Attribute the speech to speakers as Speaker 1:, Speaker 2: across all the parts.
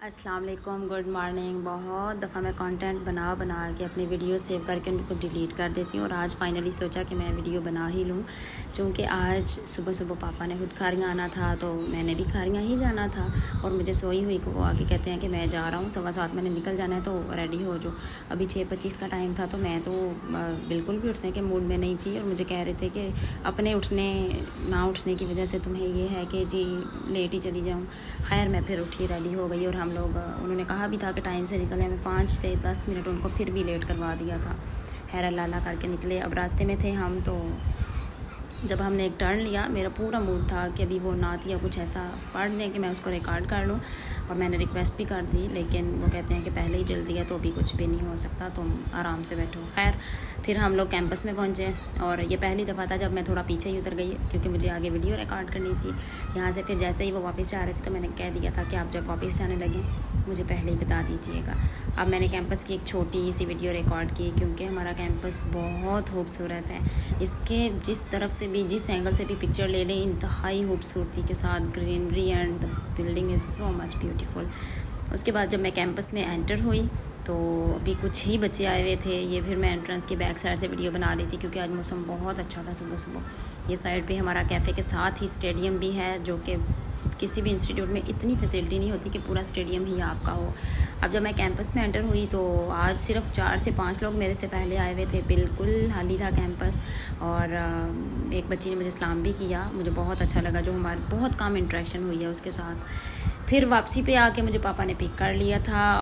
Speaker 1: अस्सलाम वालेकुम, good morning. बहुत दफ़ा मैं कंटेंट बना के अपनी वीडियो सेव करके उनको डिलीट कर देती हूँ और आज फाइनली सोचा कि मैं वीडियो बना ही लूँ, क्योंकि आज सुबह सुबह पापा ने खुद खारियाँ आना था तो मैंने भी खारियाँ ही जाना था। और मुझे सोई हुई को वो आके कहते हैं कि मैं जा रहा हूँ, 7:15 मैंने निकल जाना है तो रेडी हो जो। अभी 6:25 का टाइम था तो मैं तो बिल्कुल भी उठने के मूड में नहीं थी और मुझे कह रहे थे कि अपने ना उठने की वजह से तुम्हें ये है कि जी लेट ही चली जाऊँ। खैर मैं फिर उठी, रेडी हो गई और हम लोग, उन्होंने कहा भी था कि टाइम से निकले, मैं 5 से 10 मिनट उनको फिर भी लेट करवा दिया था। खैर अल्लाह करके निकले। अब रास्ते में थे हम तो जब हमने एक टर्न लिया, मेरा पूरा मूड था कि अभी वो नात या कुछ ऐसा पढ़ दें कि मैं उसको रिकॉर्ड कर लूँ, और मैंने रिक्वेस्ट भी कर दी, लेकिन वो कहते हैं कि पहले ही जल्दी है तो अभी कुछ भी नहीं हो सकता, तुम आराम से बैठो। खैर फिर हम लोग कैंपस में पहुँचे और ये पहली दफ़ा था जब मैं थोड़ा पीछे ही उतर गई, क्योंकि मुझे आगे वीडियो रिकॉर्ड करनी थी यहाँ से। फिर जैसे ही वो वापस जा रहे थे तो मैंने कह दिया था कि आप जब वापस जाने लगे मुझे पहले ही बता दीजिएगा। अब मैंने कैंपस की एक छोटी सी वीडियो रिकॉर्ड की, क्योंकि हमारा कैंपस बहुत खूबसूरत है। इसके जिस तरफ से भी, जिस एंगल से भी पिक्चर ले लें, इंतहाई खूबसूरती के साथ greenery and the building is so much beautiful. उसके बाद जब मैं कैंपस में एंटर हुई तो अभी कुछ ही बच्चे आए हुए थे। ये फिर मैं एंट्रेंस की बैक साइड से वीडियो बना रही थी, क्योंकि आज मौसम बहुत अच्छा था सुबह सुबह। ये साइड पे हमारा कैफ़े के साथ ही स्टेडियम भी है, जो कि किसी भी इंस्टीट्यूट में इतनी फैसिलिटी नहीं होती कि पूरा स्टेडियम ही आपका हो। अब जब मैं कैंपस में एंटर हुई तो आज सिर्फ 4 से 5 लोग मेरे से पहले आए हुए थे, बिल्कुल खाली था कैंपस। और एक बच्ची ने मुझे सलाम भी किया, मुझे बहुत अच्छा लगा, जो हमारी बहुत कम इंटरेक्शन हुई है उसके साथ। फिर वापसी पे आके मुझे पापा ने पिक कर लिया था।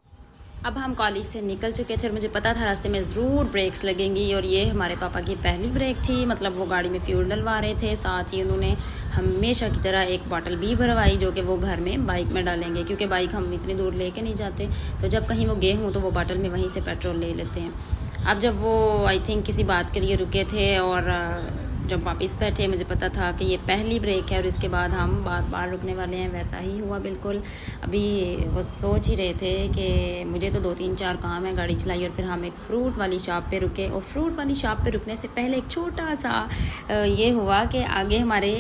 Speaker 1: अब हम कॉलेज से निकल चुके थे और मुझे पता था रास्ते में ज़रूर ब्रेक्स लगेंगी, और ये हमारे पापा की पहली ब्रेक थी। मतलब वो गाड़ी में फ्यूल डलवा रहे थे, साथ ही उन्होंने हमेशा की तरह एक बॉटल भी भरवाई, जो कि वो घर में बाइक में डालेंगे, क्योंकि बाइक हम इतनी दूर लेके नहीं जाते, तो जब कहीं वो गए हों तो वो बॉटल में वहीं से पेट्रोल ले लेते हैं। अब जब वो आई थिंक किसी बात के लिए रुके थे और जब वापस बैठे, मुझे पता था कि ये पहली ब्रेक है और इसके बाद हम बार बार रुकने वाले हैं। वैसा ही हुआ बिल्कुल। अभी वो सोच ही रहे थे कि मुझे तो 2-3-4 काम है, गाड़ी चलाई और फिर हम एक फ़्रूट वाली शॉप पे रुके। और फ्रूट वाली शॉप पे रुकने से पहले एक छोटा सा ये हुआ कि आगे हमारे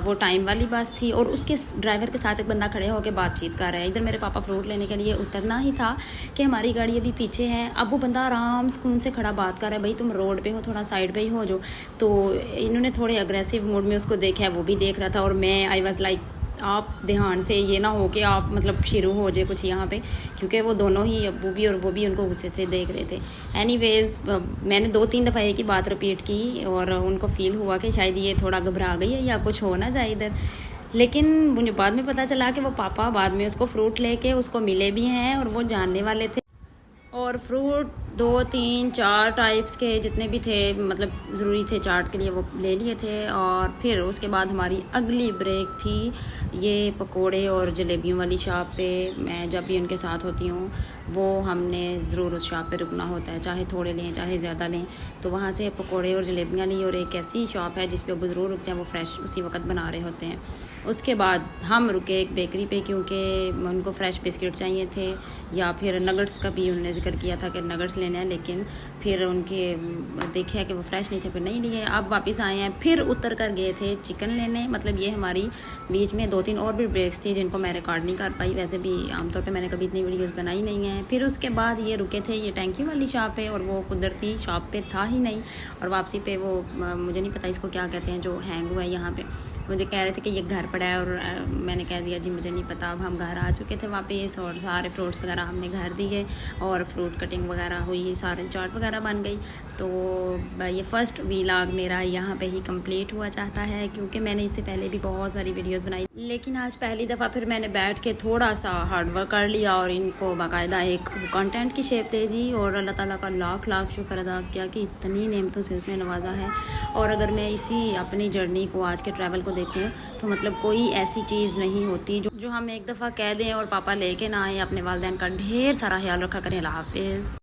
Speaker 1: वो टाइम वाली बस थी और उसके ड्राइवर के साथ एक बंदा खड़े होकर बातचीत कर रहा है। इधर मेरे पापा फ्रूट लेने के लिए उतरना ही था कि हमारी गाड़ी अभी पीछे है। अब वो बंदा आराम सुकून से खड़ा बात कर रहा है, भाई तुम रोड पे हो, थोड़ा साइड पे ही हो जो। तो इन्होंने थोड़े अग्रेसिव मूड में उसको देखा है, वो भी देख रहा था, और मैं आई वाज लाइक आप ध्यान से ये ना हो कि आप मतलब शुरू हो जाए कुछ यहाँ पे, क्योंकि वो दोनों ही, अब्बू भी और वो भी उनको गुस्से से देख रहे थे। एनीवेज मैंने 2-3 दफ़ा एक ही बात रिपीट की और उनको फील हुआ कि शायद ये थोड़ा घबरा गई है या कुछ हो ना जाए इधर। लेकिन मुझे बाद में पता चला कि वो पापा बाद में उसको फ्रूट लेके उसको मिले भी हैं और वो जानने वाले थे। और फ्रूट 2-3-4 टाइप्स के जितने भी थे, मतलब ज़रूरी थे चाट के लिए, वो ले लिए थे। और फिर उसके बाद हमारी अगली ब्रेक थी ये पकोड़े और जलेबियों वाली शॉप पे। मैं जब भी उनके साथ होती हूँ वो हमने ज़रूर उस शॉप पे रुकना होता है, चाहे थोड़े लें चाहे ज़्यादा लें। तो वहाँ से पकोड़े और जलेबियाँ ली, और एक ऐसी शॉप है जिस पे वो ज़रूर रुकते हैं, वो फ्रेश उसी वक्त बना रहे होते हैं। उसके बाद हम रुके एक बेकरी पे, क्योंकि उनको फ्रेश बिस्किट चाहिए थे, या फिर नगट्स का भी उन्होंने जिक्र किया था कि नगट्स लेने हैं, लेकिन फिर उनके देखे कि वो फ्रेश नहीं थे, फिर नहीं लिए। अब वापस आए हैं, फिर उतर कर गए थे चिकन लेने। मतलब ये हमारी बीच में 2-3 और भी ब्रेक्स थी जिनको मैं रिकॉर्ड नहीं कर पाई, वैसे भी आमतौर पे मैंने कभी इतनी वीडियोस बनाई नहीं हैं। फिर उसके बाद ये रुके थे ये टैंकी वाली शॉप पे, और वो कुदरती शॉप पे था ही नहीं। और वापसी पे वो मुझे नहीं पता इसको क्या कहते हैं जो हैंग हुआ है यहाँ पे, मुझे कह रहे थे कि ये घर पड़ा है, और मैंने कह दिया जी मुझे नहीं पता। अब हम घर आ चुके थे वापस और सारे फ्रूट्स वगैरह हमने घर दिए और फ्रूट कटिंग वगैरह हुई, सारे चाट वगैरह बन गई। तो ये फ़र्स्ट व्लॉग मेरा यहाँ पे ही कंप्लीट हुआ चाहता है, क्योंकि मैंने इससे पहले भी बहुत सारी वीडियोस बनाई, लेकिन आज पहली दफ़ा फिर मैंने बैठ के थोड़ा सा हार्ड वर्क कर लिया और इनको बाकायदा एक कंटेंट की शेप दे दी। और अल्लाह ताला का लाख लाख शुक्र अदा किया कि इतनी नेमतों से उसने नवाजा है। और अगर मैं इसी अपनी जर्नी को, आज के ट्रैवल को देखूँ तो मतलब कोई ऐसी चीज़ नहीं होती जो हम एक दफ़ा कह दें और पापा लेके ना आए। अपने वालिदैन का ढेर सारा ख्याल रखा करें। अल्लाह हाफिज़।